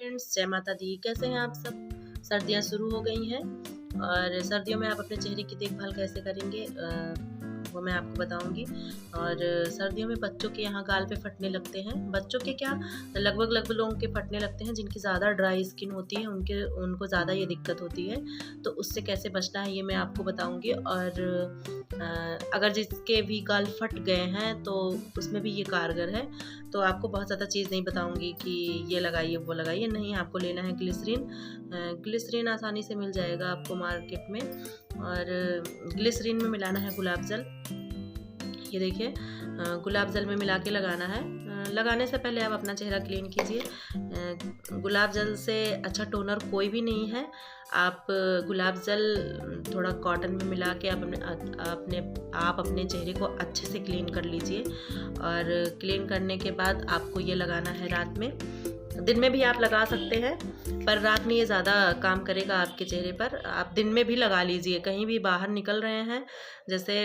Friends, जय माता दी। कैसे हैं आप सब? सर्दियाँ शुरू हो गई हैं और सर्दियों में आप अपने चेहरे की देखभाल कैसे करेंगे वो मैं आपको बताऊंगी। और सर्दियों में बच्चों के यहाँ गाल पे फटने लगते हैं। बच्चों के क्या, लगभग लोगों के फटने लगते हैं। जिनकी ज़्यादा ड्राई स्किन होती है उनको ज़्यादा ये दिक्कत होती है। तो उससे कैसे बचना है ये मैं आपको बताऊंगी। और अगर जिसके भी गाल फट गए हैं तो उसमें भी ये कारगर है। तो आपको बहुत ज़्यादा चीज़ नहीं बताऊंगी कि ये लगाइए वो लगाइए, नहीं। आपको लेना है ग्लिसरीन। ग्लिसरीन आसानी से मिल जाएगा आपको मार्केट में। और ग्लिसरीन में मिलाना है गुलाब जल। ये देखिए, गुलाब जल में मिला के लगाना है। लगाने से पहले आप अपना चेहरा क्लीन कीजिए। गुलाब जल से अच्छा टोनर कोई भी नहीं है। आप गुलाब जल थोड़ा कॉटन में मिला के आप अपने चेहरे को अच्छे से क्लीन कर लीजिए। और क्लीन करने के बाद आपको ये लगाना है रात में। दिन में भी आप लगा सकते हैं, पर रात में ये ज़्यादा काम करेगा आपके चेहरे पर। आप दिन में भी लगा लीजिए। कहीं भी बाहर निकल रहे हैं, जैसे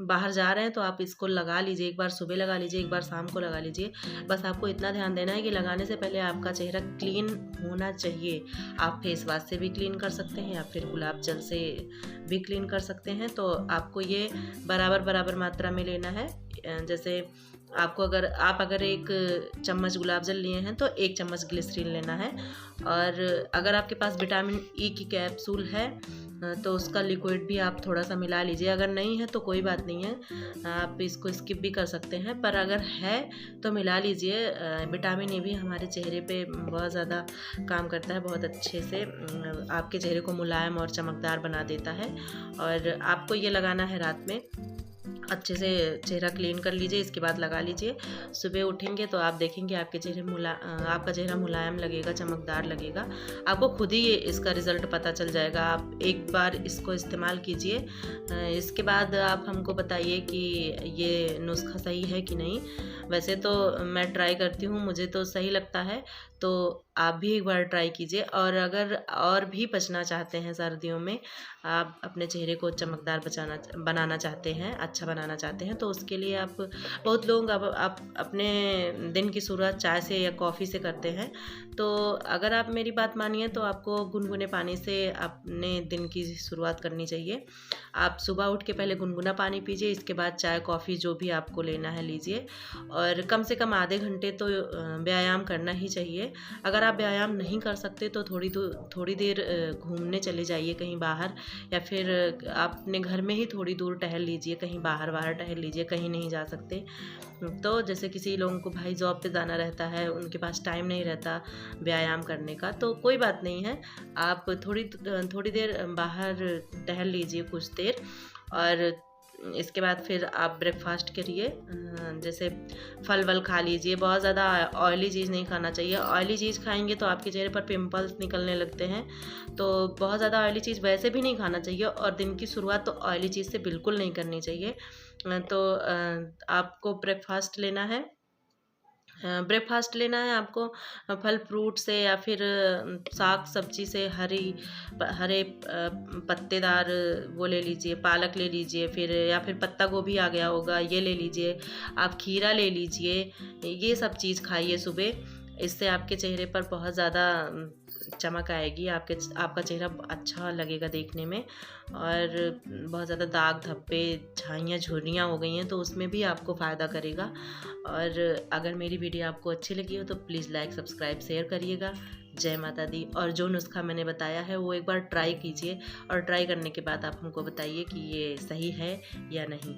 बाहर जा रहे हैं, तो आप इसको लगा लीजिए। एक बार सुबह लगा लीजिए, एक बार शाम को लगा लीजिए। बस आपको इतना ध्यान देना है कि लगाने से पहले आपका चेहरा क्लीन होना चाहिए। आप फेस वॉश से भी क्लीन कर सकते हैं या फिर गुलाब जल से भी क्लीन कर सकते हैं। तो आपको ये बराबर मात्रा में लेना है। जैसे आपको अगर 1 चम्मच गुलाब जल लिए हैं तो 1 चम्मच ग्लिसरीन लेना है। और अगर आपके पास विटामिन ई की कैप्सूल है तो उसका लिक्विड भी आप थोड़ा सा मिला लीजिए। अगर नहीं है तो कोई बात नहीं है, आप इसको स्किप भी कर सकते हैं। पर अगर है तो मिला लीजिए। विटामिन ई भी हमारे चेहरे पे बहुत ज़्यादा काम करता है, बहुत अच्छे से आपके चेहरे को मुलायम और चमकदार बना देता है। और आपको ये लगाना है रात में। अच्छे से चेहरा क्लीन कर लीजिए, इसके बाद लगा लीजिए। सुबह उठेंगे तो आप देखेंगे आपका चेहरा मुलायम लगेगा, चमकदार लगेगा। आपको खुद ही इसका रिज़ल्ट पता चल जाएगा। आप एक बार इसको इस्तेमाल कीजिए। इसके बाद आप हमको बताइए कि ये नुस्खा सही है कि नहीं। वैसे तो मैं ट्राई करती हूँ, मुझे तो सही लगता है। तो आप भी एक बार ट्राई कीजिए। और अगर और भी बचना चाहते हैं सर्दियों में, आप अपने चेहरे को चमकदार बनाना चाहते हैं, अच्छा बनाना चाहते हैं, तो उसके लिए बहुत लोग आप अपने दिन की शुरुआत चाय से या कॉफ़ी से करते हैं। तो अगर आप मेरी बात मानिए तो आपको गुनगुने पानी से अपने दिन की शुरुआत करनी चाहिए। आप सुबह उठ के पहले गुनगुना पानी पीजिए, इसके बाद चाय कॉफ़ी जो भी आपको लेना है लीजिए। और कम से कम आधे घंटे तो व्यायाम करना ही चाहिए। अगर आप व्यायाम नहीं कर सकते तो थोड़ी देर घूमने चले जाइए कहीं बाहर, या फिर आप अपने घर में ही थोड़ी दूर टहल लीजिए। कहीं बाहर टहल लीजिए, कहीं नहीं जा सकते तो। जैसे किसी लोगों को भाई जॉब पे जाना रहता है, उनके पास टाइम नहीं रहता व्यायाम करने का, तो कोई बात नहीं है। आप थोड़ी देर बाहर टहल लीजिए कुछ देर। और इसके बाद फिर आप ब्रेकफास्ट करिए। जैसे फल वल खा लीजिए। बहुत ज़्यादा ऑयली चीज़ नहीं खाना चाहिए। ऑयली चीज़ खाएंगे तो आपके चेहरे पर पिंपल्स निकलने लगते हैं। तो बहुत ज़्यादा ऑयली चीज़ वैसे भी नहीं खाना चाहिए। और दिन की शुरुआत तो ऑयली चीज़ से बिल्कुल नहीं करनी चाहिए। तो आपको ब्रेकफास्ट लेना है आपको फल फ्रूट से, या फिर साग सब्जी से। हरे पत्तेदार वो ले लीजिए, पालक ले लीजिए, फिर या फिर पत्ता गोभी आ गया होगा, ये ले लीजिए। आप खीरा ले लीजिए। ये सब चीज़ खाइए सुबह। इससे आपके चेहरे पर बहुत ज़्यादा चमक आएगी। आपका चेहरा अच्छा लगेगा देखने में। और बहुत ज़्यादा दाग धब्बे झाइयाँ झुर्रियाँ हो गई हैं तो उसमें भी आपको फ़ायदा करेगा। और अगर मेरी वीडियो आपको अच्छी लगी हो तो प्लीज़ लाइक सब्सक्राइब शेयर करिएगा। जय माता दी। और जो नुस्खा मैंने बताया है वो एक बार ट्राई कीजिए, और ट्राई करने के बाद आप हमको बताइए कि ये सही है या नहीं।